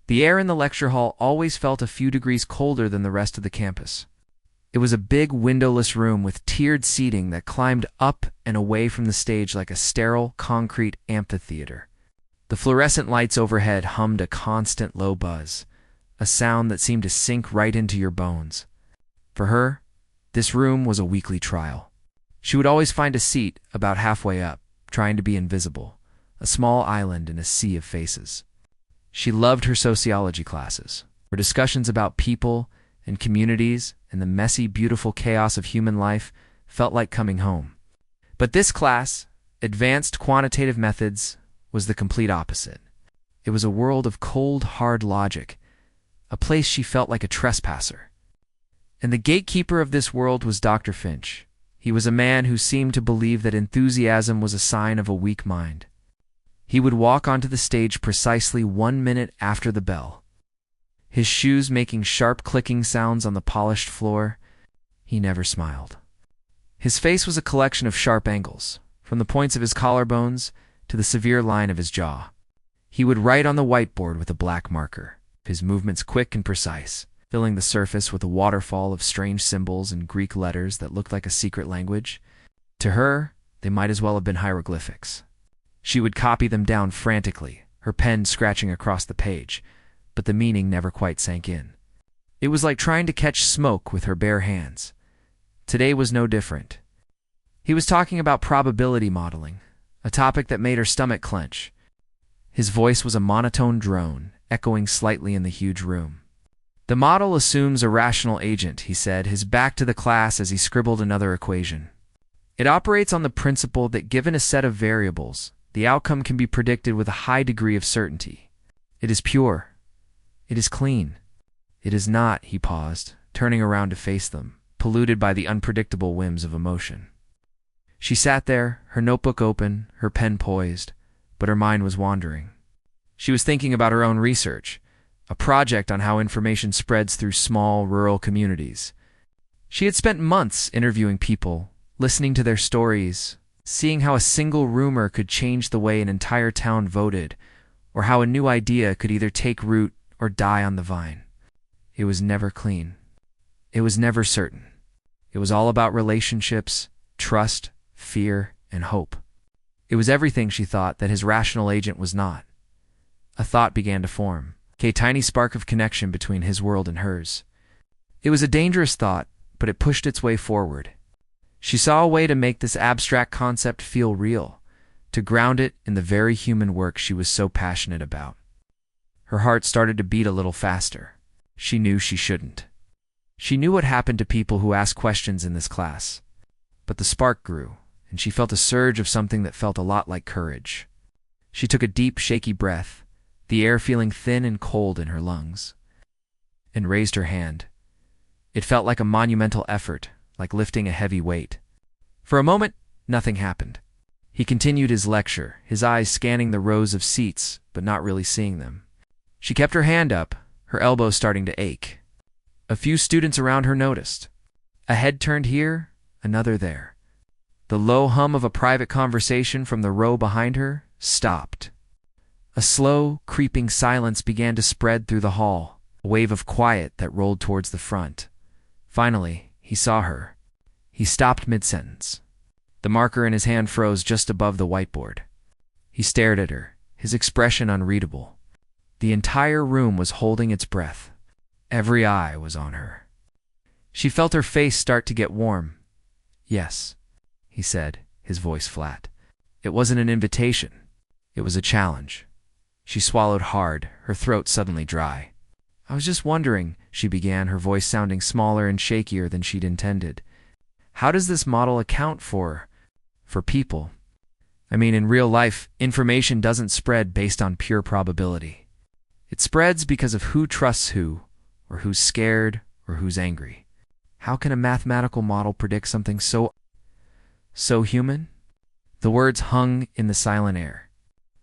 The air in the lecture hall always felt a few degrees colder than the rest of the campus. It was a big windowless room with tiered seating that climbed up and away from the stage like a sterile, concrete amphitheater. The fluorescent lights overhead hummed a constant low buzz, a sound that seemed to sink right into your bones. For her, this room was a weekly trial. She would always find a seat about halfway up, trying to be invisible, a small island in a sea of faces. She loved her sociology classes, where discussions about people and communities and the messy, beautiful chaos of human life felt like coming home. But this class, Advanced Quantitative Methods, was the complete opposite. It was a world of cold, hard logic, a place she felt like a trespasser. And the gatekeeper of this world was Dr. Finch. He was a man who seemed to believe that enthusiasm was a sign of a weak mind. He would walk onto the stage precisely 1 minute after the bell. His shoes making sharp clicking sounds on the polished floor, he never smiled. His face was a collection of sharp angles, from the points of his collarbones to the severe line of his jaw. He would write on the whiteboard with a black marker, his movements quick and precise, filling the surface with a waterfall of strange symbols and Greek letters that looked like a secret language. To her, they might as well have been hieroglyphics. She would copy them down frantically, her pen scratching across the page, but the meaning never quite sank in. It was like trying to catch smoke with her bare hands. Today was no different. He was talking about probability modeling, a topic that made her stomach clench. His voice was a monotone drone, echoing slightly in the huge room. The model assumes a rational agent, he said, his back to the class as he scribbled another equation. It operates on the principle that given a set of variables, the outcome can be predicted with a high degree of certainty. It is pure. It is clean. It is not, he paused, turning around to face them, polluted by the unpredictable whims of emotion. She sat there, her notebook open, her pen poised, but her mind was wandering. She was thinking about her own research, a project on how information spreads through small, rural communities. She had spent months interviewing people, listening to their stories, seeing how a single rumor could change the way an entire town voted, or how a new idea could either take root or die on the vine. It was never clean. It was never certain. It was all about relationships, trust, fear, and hope. It was everything, she thought, that his rational agent was not. A thought began to form, a tiny spark of connection between his world and hers. It was a dangerous thought, but it pushed its way forward. She saw a way to make this abstract concept feel real, to ground it in the very human work she was so passionate about. Her heart started to beat a little faster. She knew she shouldn't. She knew what happened to people who asked questions in this class. But the spark grew, and she felt a surge of something that felt a lot like courage. She took a deep, shaky breath, the air feeling thin and cold in her lungs, and raised her hand. It felt like a monumental effort, like lifting a heavy weight. For a moment, nothing happened. He continued his lecture, his eyes scanning the rows of seats, but not really seeing them. She kept her hand up, her elbows starting to ache. A few students around her noticed. A head turned here, another there. The low hum of a private conversation from the row behind her stopped. A slow, creeping silence began to spread through the hall, a wave of quiet that rolled towards the front. Finally, he saw her. He stopped mid-sentence. The marker in his hand froze just above the whiteboard. He stared at her, his expression unreadable. The entire room was holding its breath. Every eye was on her. She felt her face start to get warm. "Yes," he said, his voice flat. It wasn't an invitation. It was a challenge. She swallowed hard, her throat suddenly dry. "I was just wondering," she began, her voice sounding smaller and shakier than she'd intended. "How does this model account for people? I mean, in real life, information doesn't spread based on pure probability. It spreads because of who trusts who, or who's scared, or who's angry. How can a mathematical model predict something so human?" The words hung in the silent air.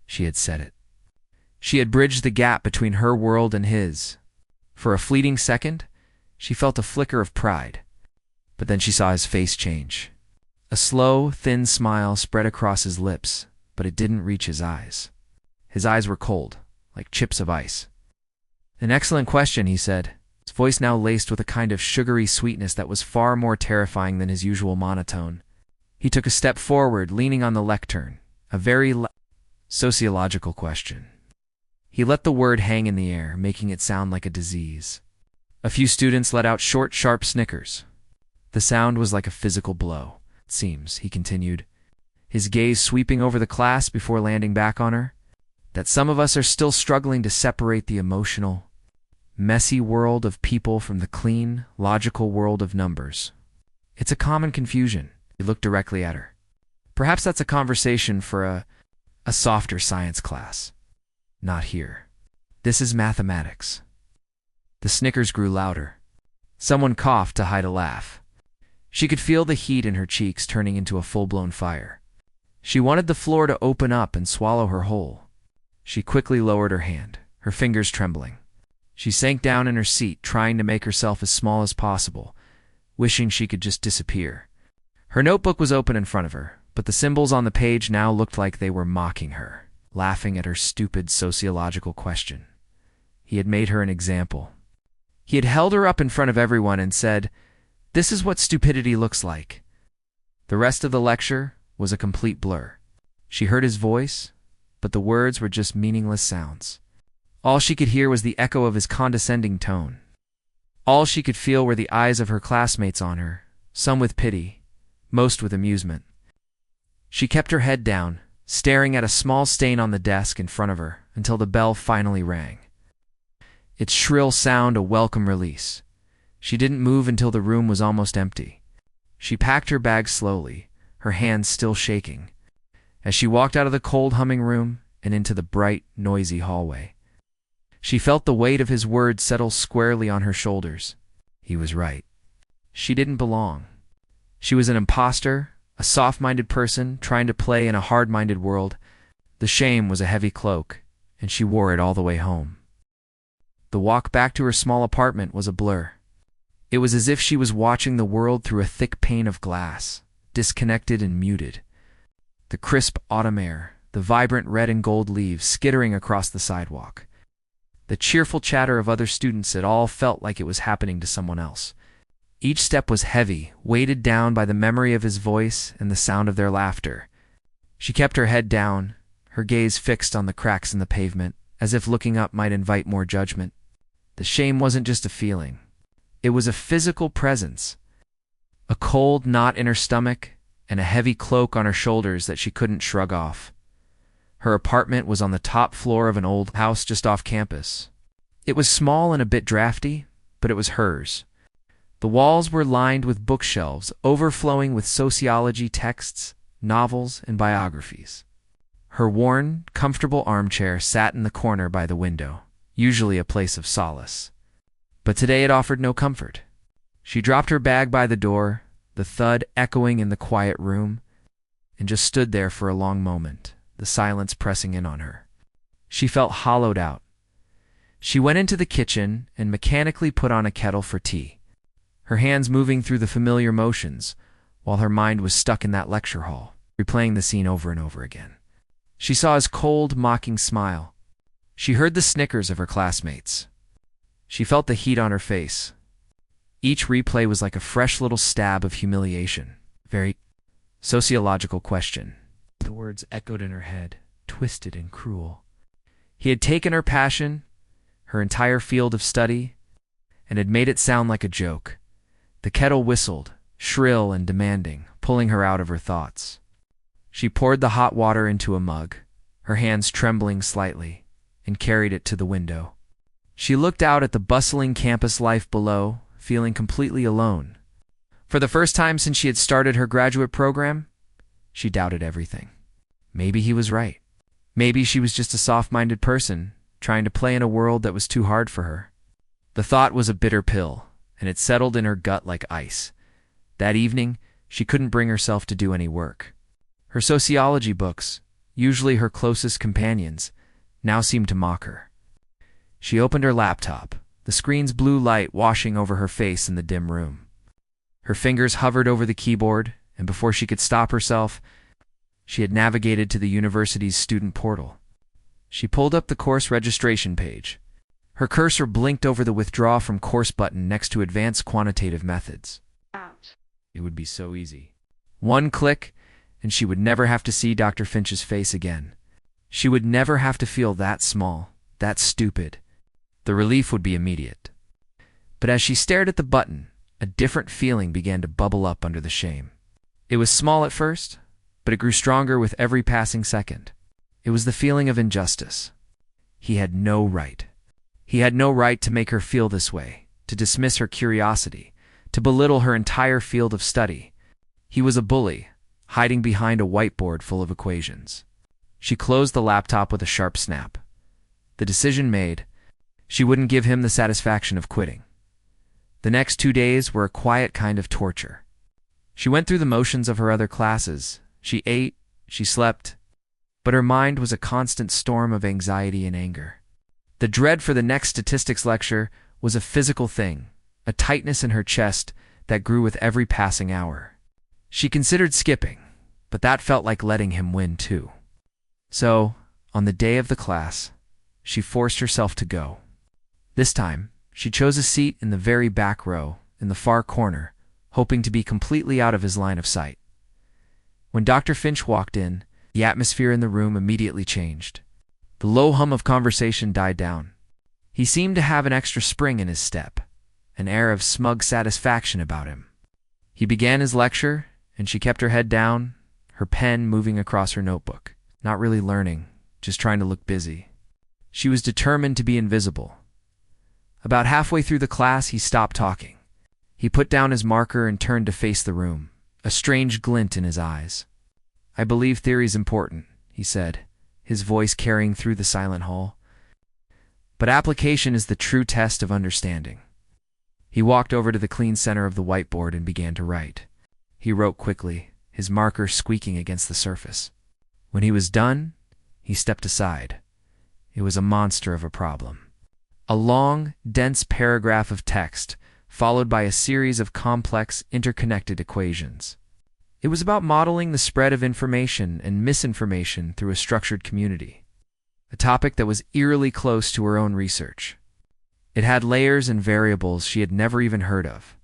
She had said it. She had bridged the gap between her world and his. For a fleeting second, she felt a flicker of pride. But then she saw his face change. A slow, thin smile spread across his lips, but it didn't reach his eyes. His eyes were cold, like chips of ice. An excellent question, he said, his voice now laced with a kind of sugary sweetness that was far more terrifying than his usual monotone. He took a step forward, leaning on the lectern. A very sociological question. He let the word hang in the air, making it sound like a disease. A few students let out short, sharp snickers. The sound was like a physical blow. It seems, he continued, his gaze sweeping over the class before landing back on her, that some of us are still struggling to separate the emotional, messy world of people from the clean, logical world of numbers. It's a common confusion. He looked directly at her. Perhaps that's a conversation for a softer science class. Not here. This is mathematics. The snickers grew louder. Someone coughed to hide a laugh. She could feel the heat in her cheeks turning into a full-blown fire. She wanted the floor to open up and swallow her whole. She quickly lowered her hand, her fingers trembling. She sank down in her seat, trying to make herself as small as possible, wishing she could just disappear. Her notebook was open in front of her, but the symbols on the page now looked like they were mocking her, laughing at her stupid sociological question. He had made her an example. He had held her up in front of everyone and said, "This is what stupidity looks like." The rest of the lecture was a complete blur. She heard his voice, but the words were just meaningless sounds. All she could hear was the echo of his condescending tone. All she could feel were the eyes of her classmates on her, some with pity, most with amusement. She kept her head down, staring at a small stain on the desk in front of her until the bell finally rang. Its shrill sound a welcome release. She didn't move until the room was almost empty. She packed her bag slowly, her hands still shaking, as she walked out of the cold humming room and into the bright, noisy hallway. She felt the weight of his words settle squarely on her shoulders. He was right. She didn't belong. She was an imposter, a soft-minded person trying to play in a hard-minded world. The shame was a heavy cloak, and she wore it all the way home. The walk back to her small apartment was a blur. It was as if she was watching the world through a thick pane of glass, disconnected and muted. The crisp autumn air, the vibrant red and gold leaves skittering across the sidewalk. The cheerful chatter of other students, it all felt like it was happening to someone else. Each step was heavy, weighted down by the memory of his voice and the sound of their laughter. She kept her head down, her gaze fixed on the cracks in the pavement, as if looking up might invite more judgment. The shame wasn't just a feeling. It was a physical presence. A cold knot in her stomach and a heavy cloak on her shoulders that she couldn't shrug off. Her apartment was on the top floor of an old house just off campus. It was small and a bit drafty, but it was hers. The walls were lined with bookshelves, overflowing with sociology texts, novels, and biographies. Her worn, comfortable armchair sat in the corner by the window, usually a place of solace. But today it offered no comfort. She dropped her bag by the door, the thud echoing in the quiet room, and just stood there for a long moment, the silence pressing in on her. She felt hollowed out. She went into the kitchen and mechanically put on a kettle for tea, her hands moving through the familiar motions, while her mind was stuck in that lecture hall, replaying the scene over and over again. She saw his cold, mocking smile. She heard the snickers of her classmates. She felt the heat on her face. Each replay was like a fresh little stab of humiliation. Very sociological question. The words echoed in her head, twisted and cruel. He had taken her passion, her entire field of study, and had made it sound like a joke. The kettle whistled, shrill and demanding, pulling her out of her thoughts. She poured the hot water into a mug, her hands trembling slightly, and carried it to the window. She looked out at the bustling campus life below, feeling completely alone. For the first time since she had started her graduate program, she doubted everything. Maybe he was right. Maybe she was just a soft-minded person, trying to play in a world that was too hard for her. The thought was a bitter pill, and it settled in her gut like ice. That evening, she couldn't bring herself to do any work. Her sociology books, usually her closest companions, now seemed to mock her. She opened her laptop, the screen's blue light washing over her face in the dim room. Her fingers hovered over the keyboard, and before she could stop herself, she had navigated to the university's student portal. She pulled up the course registration page. Her cursor blinked over the withdraw from course button next to advanced quantitative methods. Out. It would be so easy. One click, and she would never have to see Dr. Finch's face again. She would never have to feel that small, that stupid. The relief would be immediate. But as she stared at the button, a different feeling began to bubble up under the shame. It was small at first, but it grew stronger with every passing second. It was the feeling of injustice. He had no right. He had no right to make her feel this way, to dismiss her curiosity, to belittle her entire field of study. He was a bully, hiding behind a whiteboard full of equations. She closed the laptop with a sharp snap. The decision made, she wouldn't give him the satisfaction of quitting. The next 2 days were a quiet kind of torture. She went through the motions of her other classes. She ate, she slept, but her mind was a constant storm of anxiety and anger. The dread for the next statistics lecture was a physical thing, a tightness in her chest that grew with every passing hour. She considered skipping, but that felt like letting him win too. So, on the day of the class, she forced herself to go. This time, she chose a seat in the very back row, in the far corner, hoping to be completely out of his line of sight. When Dr. Finch walked in, the atmosphere in the room immediately changed. The low hum of conversation died down. He seemed to have an extra spring in his step, an air of smug satisfaction about him. He began his lecture, and she kept her head down, her pen moving across her notebook, not really learning, just trying to look busy. She was determined to be invisible. About halfway through the class, he stopped talking. He put down his marker and turned to face the room, a strange glint in his eyes. "I believe theory's important," he said, his voice carrying through the silent hall. "But application is the true test of understanding." He walked over to the clean center of the whiteboard and began to write. He wrote quickly, his marker squeaking against the surface. When he was done, he stepped aside. It was a monster of a problem. A long, dense paragraph of text, followed by a series of complex, interconnected equations. It was about modeling the spread of information and misinformation through a structured community, a topic that was eerily close to her own research. It had layers and variables she had never even heard of.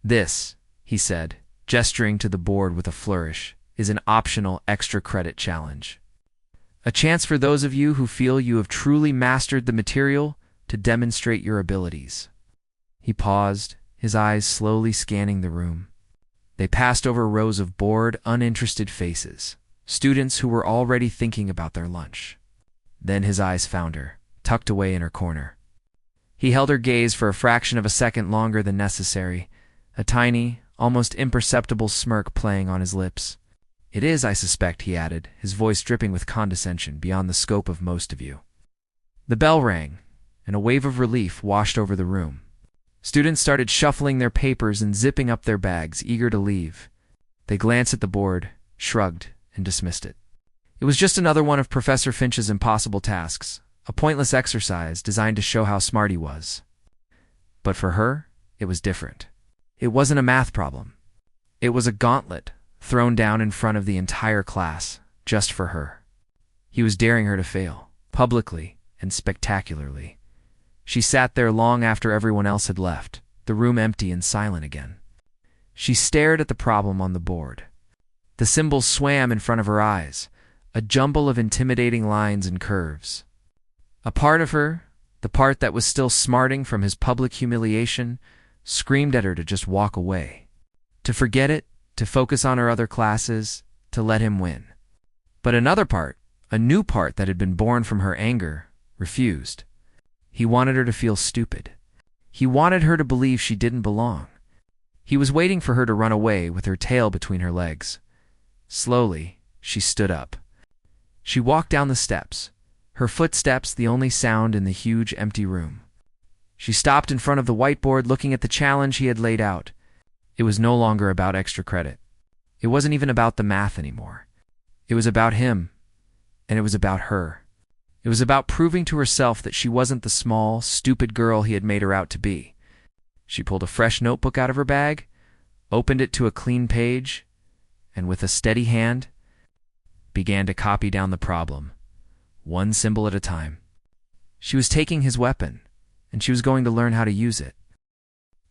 "This," he said, gesturing to the board with a flourish, "is an optional extra credit challenge. A chance for those of you who feel you have truly mastered the material to demonstrate your abilities." He paused, his eyes slowly scanning the room. They passed over rows of bored, uninterested faces, students who were already thinking about their lunch. Then his eyes found her, tucked away in her corner. He held her gaze for a fraction of a second longer than necessary, a tiny, almost imperceptible smirk playing on his lips. "It is, I suspect," he added, his voice dripping with condescension beyond the scope of most of you. The bell rang, and a wave of relief washed over the room. Students started shuffling their papers and zipping up their bags, eager to leave. They glanced at the board, shrugged, and dismissed it. It was just another one of Professor Finch's impossible tasks, a pointless exercise designed to show how smart he was. But for her, it was different. It wasn't a math problem. It was a gauntlet thrown down in front of the entire class, just for her. He was daring her to fail, publicly and spectacularly. She sat there long after everyone else had left, the room empty and silent again. She stared at the problem on the board. The symbols swam in front of her eyes, a jumble of intimidating lines and curves. A part of her, the part that was still smarting from his public humiliation, screamed at her to just walk away, to forget it, to focus on her other classes, to let him win. But another part, a new part that had been born from her anger, refused. He wanted her to feel stupid. He wanted her to believe she didn't belong. He was waiting for her to run away with her tail between her legs. Slowly, she stood up. She walked down the steps, her footsteps the only sound in the huge empty room. She stopped in front of the whiteboard looking at the challenge he had laid out. It was no longer about extra credit. It wasn't even about the math anymore. It was about him, and it was about her. It was about proving to herself that she wasn't the small, stupid girl he had made her out to be. She pulled a fresh notebook out of her bag, opened it to a clean page, and with a steady hand, began to copy down the problem, one symbol at a time. She was taking his weapon, and she was going to learn how to use it.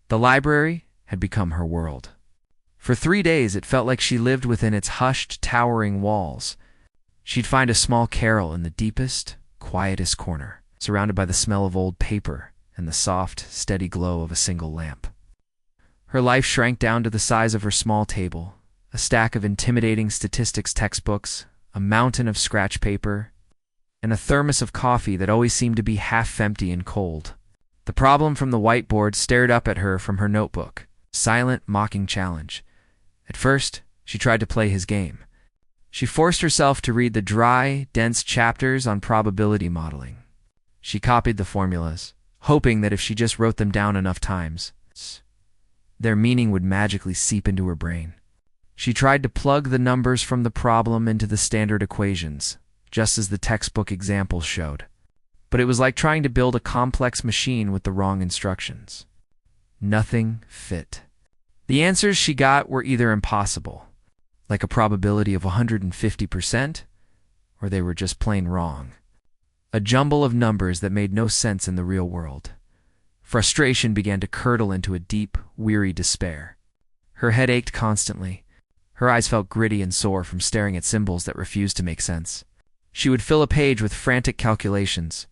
The library had become her world. For 3 days, it felt like she lived within its hushed, towering walls. She'd find a small carrel in the deepest, quietest corner, surrounded by the smell of old paper and the soft, steady glow of a single lamp. Her life shrank down to the size of her small table, a stack of intimidating statistics textbooks, a mountain of scratch paper, and a thermos of coffee that always seemed to be half empty and cold. The problem from the whiteboard stared up at her from her notebook, silent, mocking challenge. At first, she tried to play his game. She forced herself to read the dry, dense chapters on probability modeling. She copied the formulas, hoping that if she just wrote them down enough times, their meaning would magically seep into her brain. She tried to plug the numbers from the problem into the standard equations, just as the textbook examples showed. But it was like trying to build a complex machine with the wrong instructions. Nothing fit. The answers she got were either impossible, like a probability of 150%, or they were just plain wrong. A jumble of numbers that made no sense in the real world. Frustration began to curdle into a deep, weary despair. Her head ached constantly. Her eyes felt gritty and sore from staring at symbols that refused to make sense. She would fill a page with frantic calculations,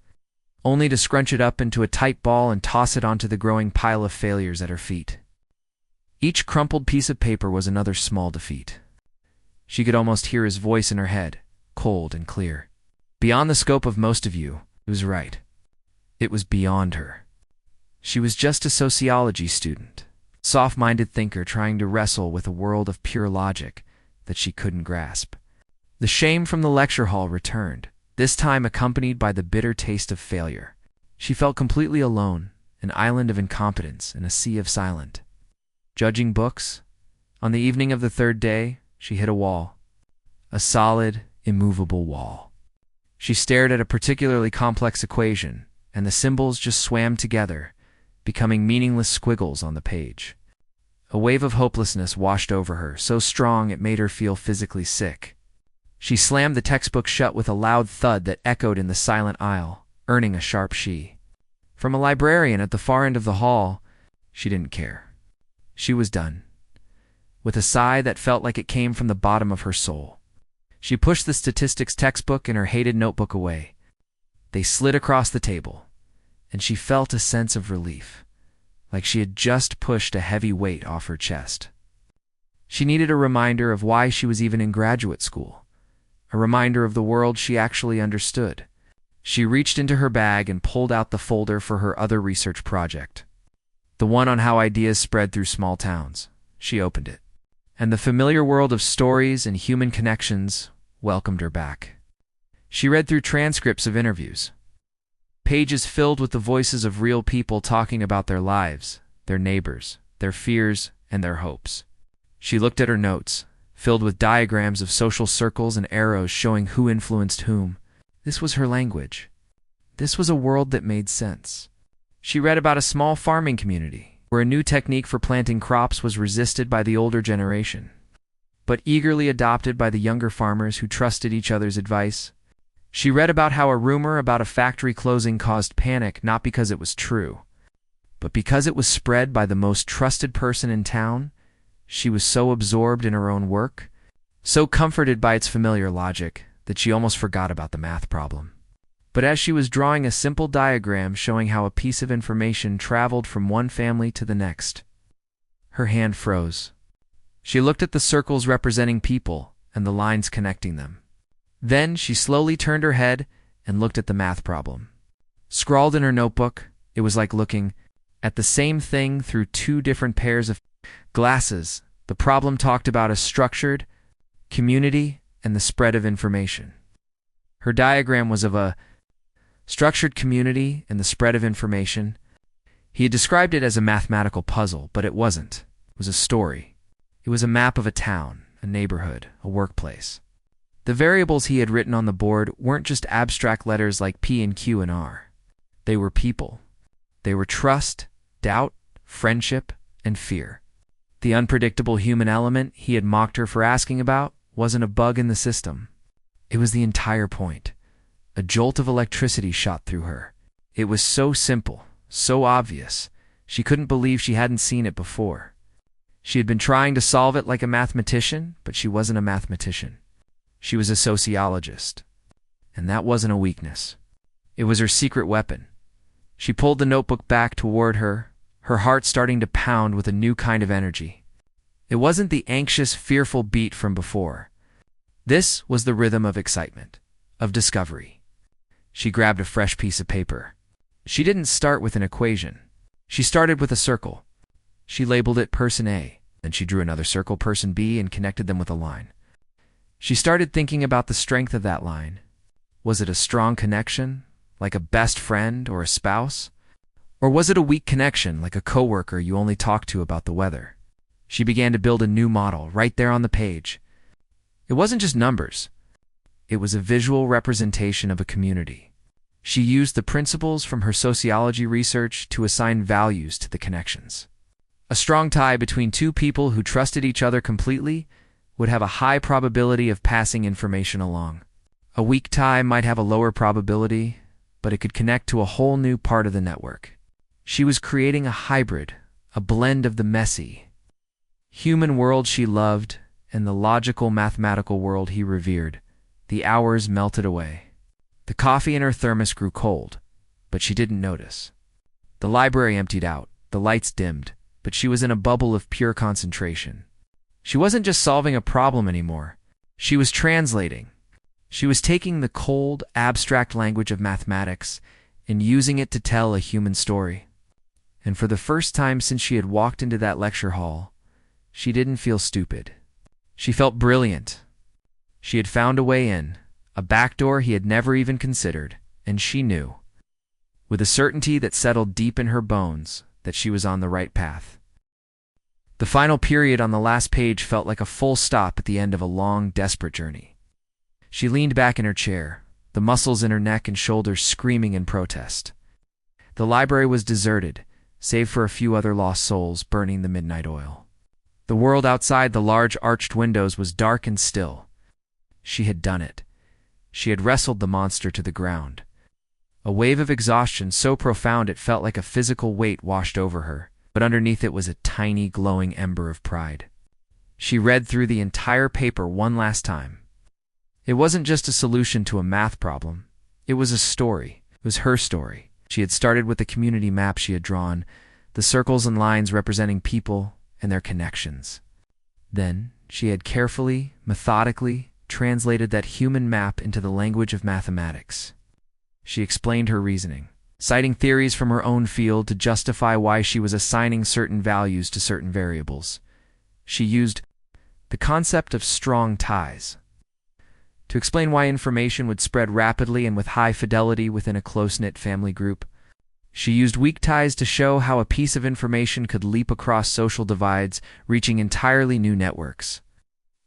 only to scrunch it up into a tight ball and toss it onto the growing pile of failures at her feet. Each crumpled piece of paper was another small defeat. She could almost hear his voice in her head, cold and clear. Beyond the scope of most of you, he was right. It was beyond her. She was just a sociology student, soft-minded thinker trying to wrestle with a world of pure logic that she couldn't grasp. The shame from the lecture hall returned, this time accompanied by the bitter taste of failure. She felt completely alone, an island of incompetence in a sea of silence. Judging books, on the evening of the third day, she hit a wall. A solid, immovable wall. She stared at a particularly complex equation, and the symbols just swam together, becoming meaningless squiggles on the page. A wave of hopelessness washed over her, so strong it made her feel physically sick. She slammed the textbook shut with a loud thud that echoed in the silent aisle, earning a sharp she. From a librarian at the far end of the hall, she didn't care. She was done. With a sigh that felt like it came from the bottom of her soul, she pushed the statistics textbook and her hated notebook away. They slid across the table, and she felt a sense of relief, like she had just pushed a heavy weight off her chest. She needed a reminder of why she was even in graduate school, a reminder of the world she actually understood. She reached into her bag and pulled out the folder for her other research project, the one on how ideas spread through small towns. She opened it, and the familiar world of stories and human connections welcomed her back. She read through transcripts of interviews, pages filled with the voices of real people talking about their lives, their neighbors, their fears, and their hopes. She looked at her notes, filled with diagrams of social circles and arrows showing who influenced whom. This was her language. This was a world that made sense. She read about a small farming community, where a new technique for planting crops was resisted by the older generation, but eagerly adopted by the younger farmers who trusted each other's advice. She read about how a rumor about a factory closing caused panic not because it was true, but because it was spread by the most trusted person in town. She was so absorbed in her own work, so comforted by its familiar logic, that she almost forgot about the math problem. But as she was drawing a simple diagram showing how a piece of information traveled from one family to the next, her hand froze. She looked at the circles representing people and the lines connecting them. Then she slowly turned her head and looked at the math problem. Scrawled in her notebook, it was like looking at the same thing through two different pairs of glasses. The problem talked about a structured community and the spread of information. Her diagram was of a structured community and the spread of information. He had described it as a mathematical puzzle, but it wasn't. It was a story. It was a map of a town, a neighborhood, a workplace. The variables he had written on the board weren't just abstract letters like P and Q and R. They were people. They were trust, doubt, friendship, and fear. The unpredictable human element he had mocked her for asking about wasn't a bug in the system. It was the entire point. A jolt of electricity shot through her. It was so simple, so obvious. She couldn't believe she hadn't seen it before. She had been trying to solve it like a mathematician, but she wasn't a mathematician. She was a sociologist. And that wasn't a weakness. It was her secret weapon. She pulled the notebook back toward her heart starting to pound with a new kind of energy. It wasn't the anxious, fearful beat from before. This was the rhythm of excitement, of discovery. She grabbed a fresh piece of paper. She didn't start with an equation. She started with a circle. She labeled it Person A, then she drew another circle, Person B, and connected them with a line. She started thinking about the strength of that line. Was it a strong connection, like a best friend or a spouse? Or was it a weak connection, like a coworker you only talk to about the weather? She began to build a new model right there on the page. It wasn't just numbers. It was a visual representation of a community. She used the principles from her sociology research to assign values to the connections. A strong tie between two people who trusted each other completely would have a high probability of passing information along. A weak tie might have a lower probability, but it could connect to a whole new part of the network. She was creating a hybrid, a blend of the messy, human world she loved and the logical mathematical world he revered. The hours melted away. The coffee in her thermos grew cold, but she didn't notice. The library emptied out, the lights dimmed, but she was in a bubble of pure concentration. She wasn't just solving a problem anymore. She was translating. She was taking the cold, abstract language of mathematics and using it to tell a human story. And for the first time since she had walked into that lecture hall, she didn't feel stupid. She felt brilliant. She had found a way in, a back door he had never even considered, and she knew, with a certainty that settled deep in her bones, that she was on the right path. The final period on the last page felt like a full stop at the end of a long, desperate journey. She leaned back in her chair, the muscles in her neck and shoulders screaming in protest. The library was deserted, save for a few other lost souls burning the midnight oil. The world outside the large arched windows was dark and still. She had done it. She had wrestled the monster to the ground. A wave of exhaustion so profound it felt like a physical weight washed over her, but underneath it was a tiny, glowing ember of pride. She read through the entire paper one last time. It wasn't just a solution to a math problem. It was a story. It was her story. She had started with the community map she had drawn, the circles and lines representing people and their connections. Then she had carefully, methodically translated that human map into the language of mathematics. She explained her reasoning, citing theories from her own field to justify why she was assigning certain values to certain variables. She used the concept of strong ties to explain why information would spread rapidly and with high fidelity within a close-knit family group. She used weak ties to show how a piece of information could leap across social divides, reaching entirely new networks.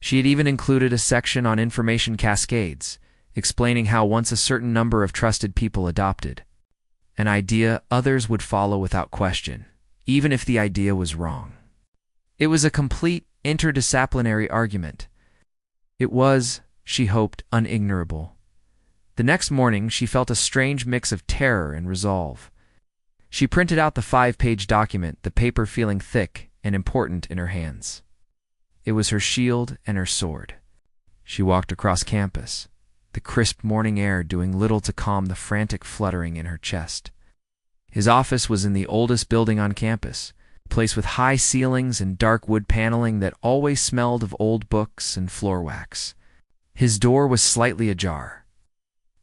She had even included a section on information cascades, explaining how once a certain number of trusted people adopted an idea, others would follow without question, even if the idea was wrong. It was a complete interdisciplinary argument. It was, she hoped, unignorable. The next morning, she felt a strange mix of terror and resolve. She printed out the 5-page document, the paper feeling thick and important in her hands. It was her shield and her sword. She walked across campus, the crisp morning air doing little to calm the frantic fluttering in her chest. His office was in the oldest building on campus, a place with high ceilings and dark wood paneling that always smelled of old books and floor wax. His door was slightly ajar.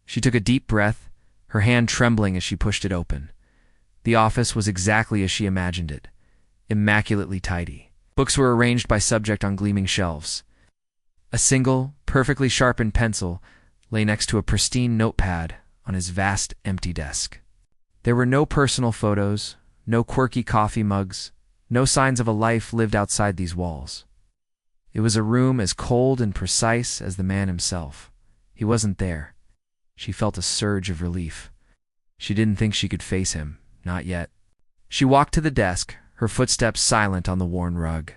She took a deep breath, her hand trembling as she pushed it open. The office was exactly as she imagined it, immaculately tidy. Books were arranged by subject on gleaming shelves. A single, perfectly sharpened pencil lay next to a pristine notepad on his vast, empty desk. There were no personal photos, no quirky coffee mugs, no signs of a life lived outside these walls. It was a room as cold and precise as the man himself. He wasn't there. She felt a surge of relief. She didn't think she could face him, not yet. She walked to the desk, her footsteps silent on the worn rug.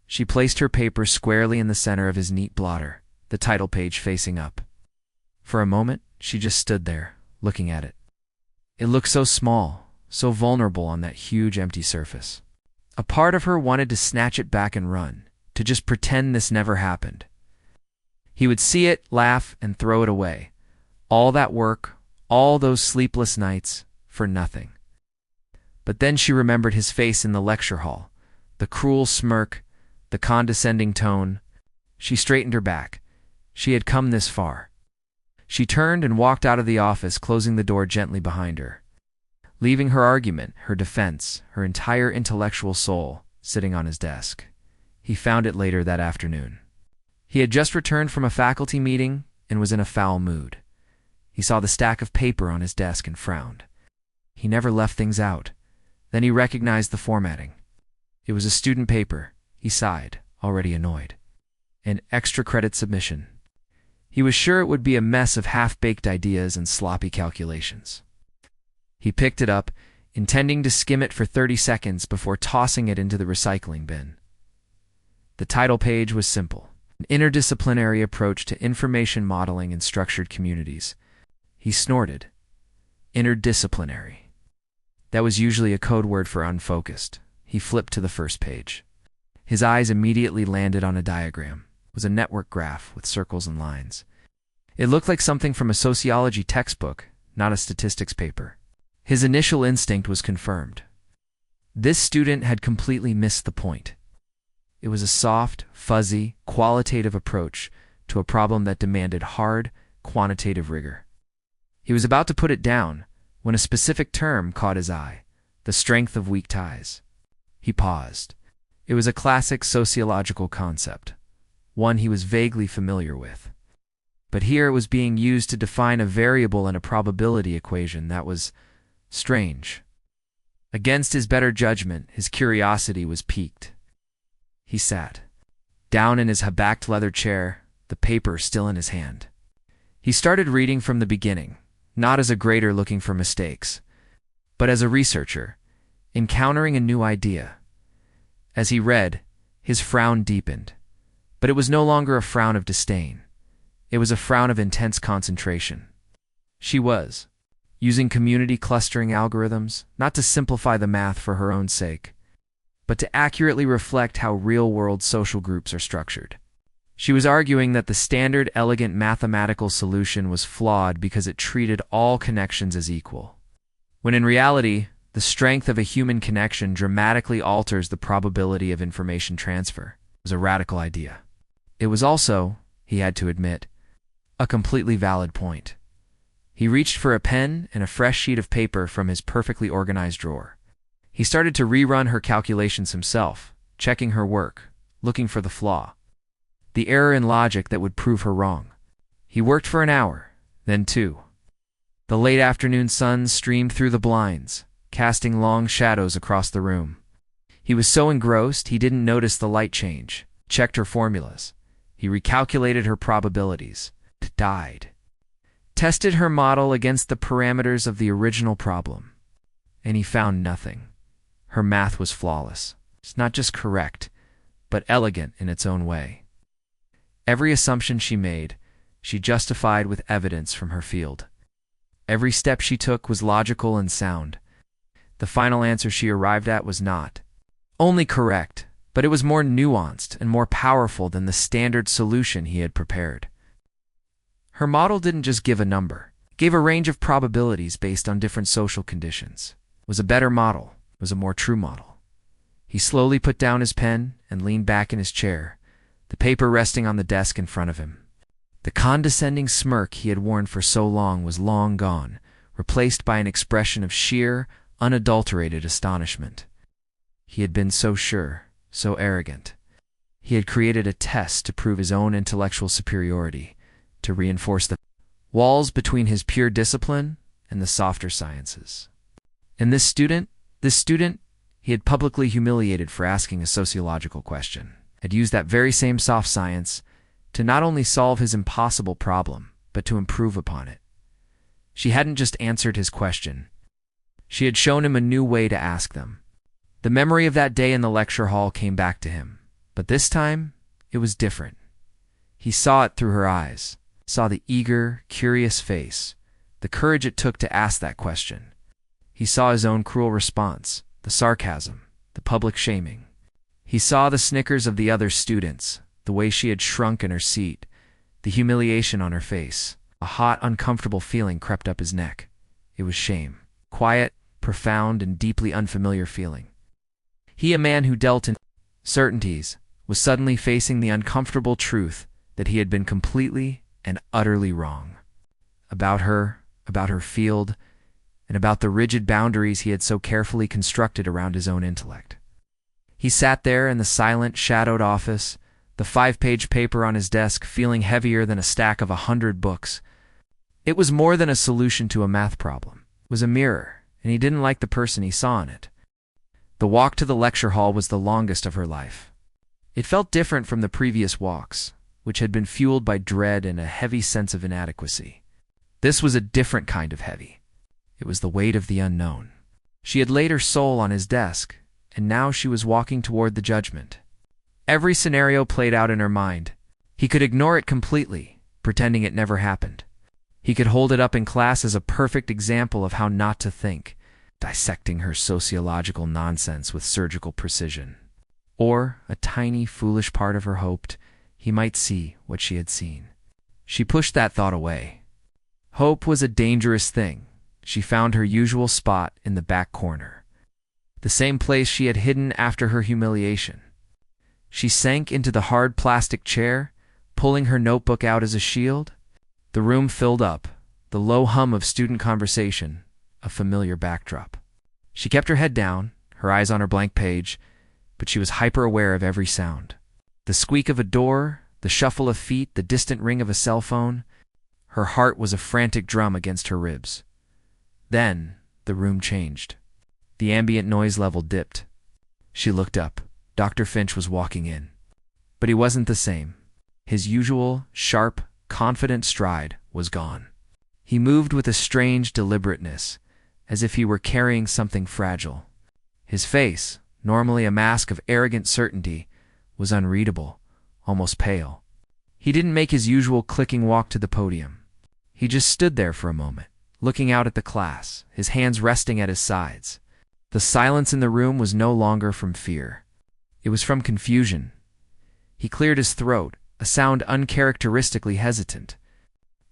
She placed her paper squarely in the center of his neat blotter, the title page facing up. For a moment, she just stood there, looking at it. It looked so small, so vulnerable on that huge empty surface. A part of her wanted to snatch it back and run, to just pretend this never happened. He would see it, laugh, and throw it away. All that work, all those sleepless nights, for nothing. But then she remembered his face in the lecture hall, the cruel smirk, the condescending tone. She straightened her back. She had come this far. She turned and walked out of the office, closing the door gently behind her, leaving her argument, her defense, her entire intellectual soul sitting on his desk. He found it later that afternoon. He had just returned from a faculty meeting and was in a foul mood. He saw the stack of paper on his desk and frowned. He never left things out. Then he recognized the formatting. It was a student paper. He sighed, already annoyed. An extra credit submission. He was sure it would be a mess of half-baked ideas and sloppy calculations. He picked it up, intending to skim it for 30 seconds before tossing it into the recycling bin. The title page was simple: An Interdisciplinary Approach to Information Modeling in Structured Communities. He snorted. Interdisciplinary. That was usually a code word for unfocused. He flipped to the first page. His eyes immediately landed on a diagram. It was a network graph with circles and lines. It looked like something from a sociology textbook, not a statistics paper. His initial instinct was confirmed. This student had completely missed the point. It was a soft, fuzzy, qualitative approach to a problem that demanded hard, quantitative rigor. He was about to put it down when a specific term caught his eye: the strength of weak ties. He paused. It was a classic sociological concept, one he was vaguely familiar with. But here it was being used to define a variable in a probability equation that was strange. Against his better judgment, his curiosity was piqued. He sat down in his backed leather chair, the paper still in his hand. He started reading from the beginning, not as a grader looking for mistakes, but as a researcher, encountering a new idea. As he read, his frown deepened, but it was no longer a frown of disdain. It was a frown of intense concentration. She was using community clustering algorithms, not to simplify the math for her own sake, but to accurately reflect how real-world social groups are structured. She was arguing that the standard, elegant mathematical solution was flawed because it treated all connections as equal, when in reality, the strength of a human connection dramatically alters the probability of information transfer. It was a radical idea. It was also, he had to admit, a completely valid point. He reached for a pen and a fresh sheet of paper from his perfectly organized drawer. He started to rerun her calculations himself, checking her work, looking for the flaw, the error in logic that would prove her wrong. He worked for an hour, then 2. The late afternoon sun streamed through the blinds, casting long shadows across the room. He was so engrossed he didn't notice the light change, checked her formulas. He recalculated her probabilities, died, tested her model against the parameters of the original problem, and he found nothing. Her math was flawless. It's not just correct, but elegant in its own way. Every assumption she made, she justified with evidence from her field. Every step she took was logical and sound. The final answer she arrived at was not only correct, but it was more nuanced and more powerful than the standard solution he had prepared. Her model didn't just give a number. It gave a range of probabilities based on different social conditions. It was a better model. It was a more true model. He slowly put down his pen and leaned back in his chair, the paper resting on the desk in front of him. The condescending smirk he had worn for so long was long gone, replaced by an expression of sheer, unadulterated astonishment. He had been so sure, so arrogant. He had created a test to prove his own intellectual superiority, to reinforce the walls between his pure discipline and the softer sciences. And this student, he had publicly humiliated for asking a sociological question, had used that very same soft science to not only solve his impossible problem, but to improve upon it. She hadn't just answered his question. She had shown him a new way to ask them. The memory of that day in the lecture hall came back to him, but this time it was different. He saw it through her eyes, saw the eager, curious face, the courage it took to ask that question. He saw his own cruel response, the sarcasm, the public shaming. He saw the snickers of the other students, the way she had shrunk in her seat, the humiliation on her face. A hot, uncomfortable feeling crept up his neck. It was shame. Quiet, profound, and deeply unfamiliar feeling. He, a man who dealt in certainties, was suddenly facing the uncomfortable truth that he had been completely and utterly wrong. About her field, and about the rigid boundaries he had so carefully constructed around his own intellect. He sat there in the silent, shadowed office, the 5-page paper on his desk feeling heavier than a stack of 100 books. It was more than a solution to a math problem. It was a mirror, and he didn't like the person he saw in it. The walk to the lecture hall was the longest of her life. It felt different from the previous walks, which had been fueled by dread and a heavy sense of inadequacy. This was a different kind of heavy. It was the weight of the unknown. She had laid her soul on his desk, and now she was walking toward the judgment. Every scenario played out in her mind. He could ignore it completely, pretending it never happened. He could hold it up in class as a perfect example of how not to think, dissecting her sociological nonsense with surgical precision. Or, a tiny, foolish part of her hoped he might see what she had seen. She pushed that thought away. Hope was a dangerous thing. She found her usual spot in the back corner, the same place she had hidden after her humiliation. She sank into the hard plastic chair, pulling her notebook out as a shield. The room filled up, the low hum of student conversation, a familiar backdrop. She kept her head down, her eyes on her blank page, but she was hyper-aware of every sound. The squeak of a door, the shuffle of feet, the distant ring of a cell phone. Her heart was a frantic drum against her ribs. Then, the room changed. The ambient noise level dipped. She looked up. Dr. Finch was walking in. But he wasn't the same. His usual, sharp, confident stride was gone. He moved with a strange deliberateness, as if he were carrying something fragile. His face, normally a mask of arrogant certainty, was unreadable, almost pale. He didn't make his usual clicking walk to the podium. He just stood there for a moment, looking out at the class, his hands resting at his sides. The silence in the room was no longer from fear. It was from confusion. He cleared his throat, a sound uncharacteristically hesitant.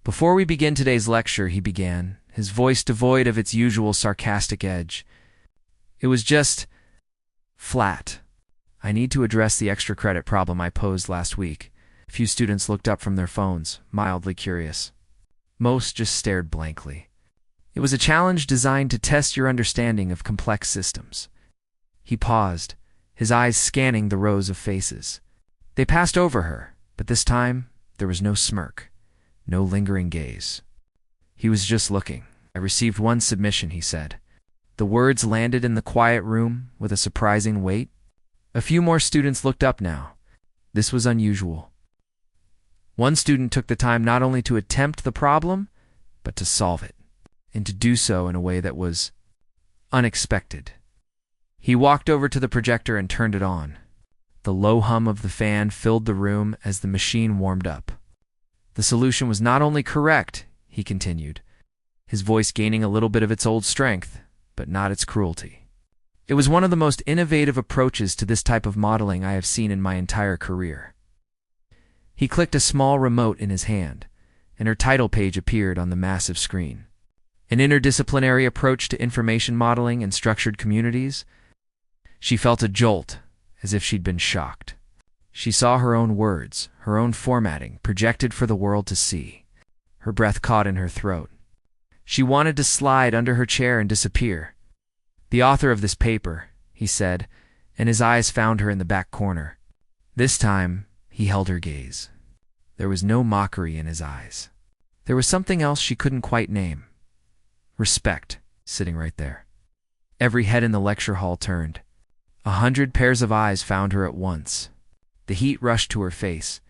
"Before we begin today's lecture," he began, his voice devoid of its usual sarcastic edge. "It was just flat. I need to address the extra credit problem I posed last week." A few students looked up from their phones, mildly curious. Most just stared blankly. It was a challenge designed to test your understanding of complex systems. He paused, his eyes scanning the rows of faces. They passed over her, but this time there was no smirk, no lingering gaze. He was just looking. "I received one submission," he said. The words landed in the quiet room with a surprising weight. A few more students looked up now. This was unusual. One student took the time not only to attempt the problem, but to solve it, and to do so in a way that was unexpected. He walked over to the projector and turned it on. The low hum of the fan filled the room as the machine warmed up. "The solution was not only correct," he continued, his voice gaining a little bit of its old strength, but not its cruelty. "It was one of the most innovative approaches to this type of modeling I have seen in my entire career." He clicked a small remote in his hand, and her title page appeared on the massive screen. "An interdisciplinary approach to information modeling and structured communities." She felt a jolt, as if she'd been shocked. She saw her own words, her own formatting, projected for the world to see. Her breath caught in her throat. She wanted to slide under her chair and disappear. "The author of this paper," he said, and his eyes found her in the back corner. This time, he held her gaze. There was no mockery in his eyes. There was something else she couldn't quite name. Respect, sitting right there. Every head in the lecture hall turned. 100 pairs of eyes found her at once. The heat rushed to her face,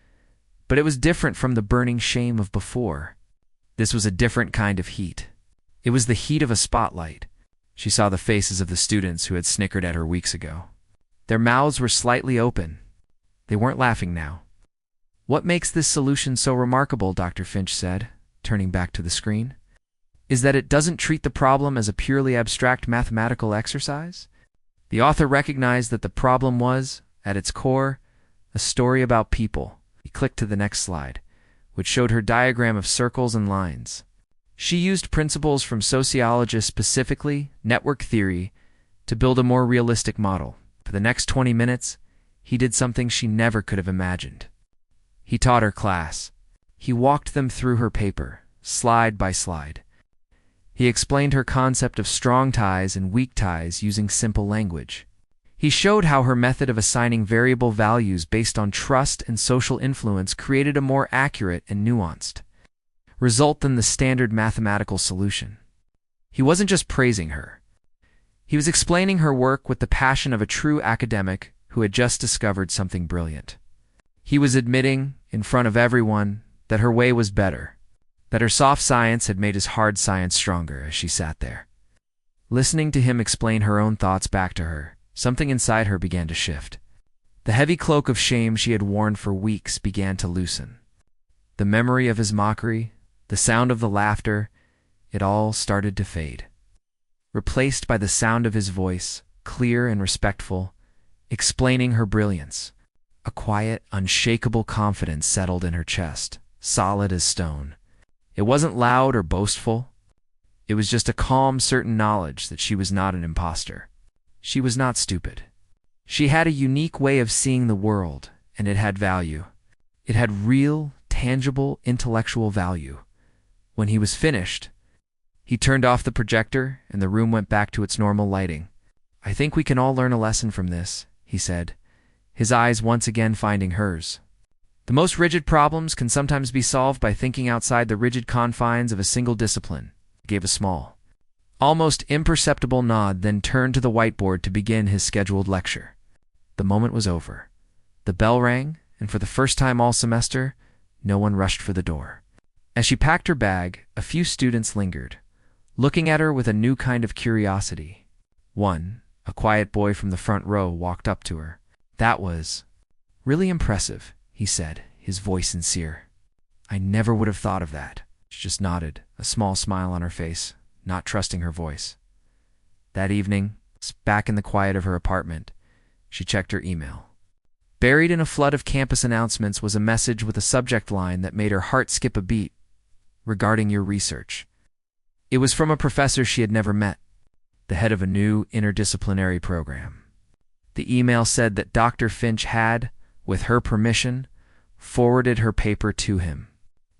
but it was different from the burning shame of before. This was a different kind of heat. It was the heat of a spotlight. She saw the faces of the students who had snickered at her weeks ago. Their mouths were slightly open. They weren't laughing now. "What makes this solution so remarkable?" Dr. Finch said, turning back to the screen. is that it doesn't treat the problem as a purely abstract mathematical exercise. The author recognized that the problem was, at its core, a story about people. He clicked to the next slide, which showed her diagram of circles and lines. She used principles from sociology, specifically network theory, to build a more realistic model. For the next 20 minutes, he did something she never could have imagined. He taught her class. He walked them through her paper, slide by slide. He explained her concept of strong ties and weak ties using simple language. He showed how her method of assigning variable values based on trust and social influence created a more accurate and nuanced result than the standard mathematical solution. He wasn't just praising her. He was explaining her work with the passion of a true academic who had just discovered something brilliant. He was admitting, in front of everyone, that her way was better, that her soft science had made his hard science stronger as she sat there. Listening to him explain her own thoughts back to her, something inside her began to shift. The heavy cloak of shame she had worn for weeks began to loosen. The memory of his mockery, the sound of the laughter, it all started to fade. Replaced by the sound of his voice, clear and respectful, explaining her brilliance. A quiet, unshakable confidence settled in her chest, solid as stone. It wasn't loud or boastful. It was just a calm, certain knowledge that she was not an imposter. She was not stupid. She had a unique way of seeing the world, and it had value. It had real, tangible, intellectual value. When he was finished, he turned off the projector, and the room went back to its normal lighting. "I think we can all learn a lesson from this," he said, his eyes once again finding hers. "The most rigid problems can sometimes be solved by thinking outside the rigid confines of a single discipline." He gave a small, almost imperceptible nod, then turned to the whiteboard to begin his scheduled lecture. The moment was over. The bell rang, and for the first time all semester, no one rushed for the door. As she packed her bag, a few students lingered, looking at her with a new kind of curiosity. One, a quiet boy from the front row, walked up to her. "That was really impressive," he said, his voice sincere. "I never would have thought of that." She just nodded, a small smile on her face, not trusting her voice. That evening, back in the quiet of her apartment, she checked her email. Buried in a flood of campus announcements was a message with a subject line that made her heart skip a beat. "Regarding your research." It was from a professor she had never met, the head of a new interdisciplinary program. The email said that Dr. Finch had, with her permission, forwarded her paper to him.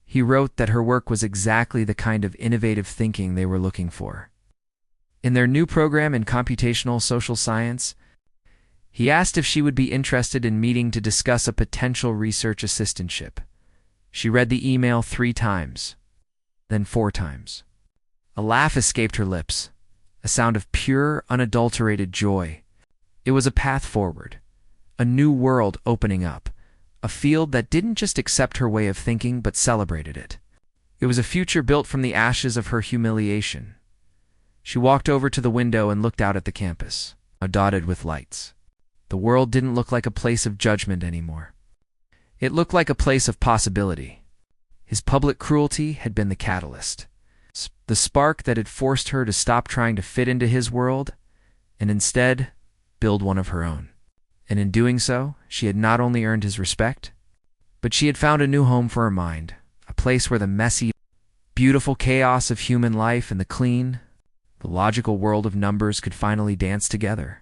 He wrote that her work was exactly the kind of innovative thinking they were looking for. In their new program in computational social science, he asked if she would be interested in meeting to discuss a potential research assistantship. She read the email 3 times, then 4 times. A laugh escaped her lips, a sound of pure, unadulterated joy. It was a path forward, a new world opening up, a field that didn't just accept her way of thinking but celebrated it. It was a future built from the ashes of her humiliation. She walked over to the window and looked out at the campus, dotted with lights. The world didn't look like a place of judgment anymore. It looked like a place of possibility. His public cruelty had been the catalyst, the spark that had forced her to stop trying to fit into his world and instead build one of her own. And in doing so, she had not only earned his respect, but she had found a new home for her mind, a place where the messy, beautiful chaos of human life and the clean, the logical world of numbers could finally dance together.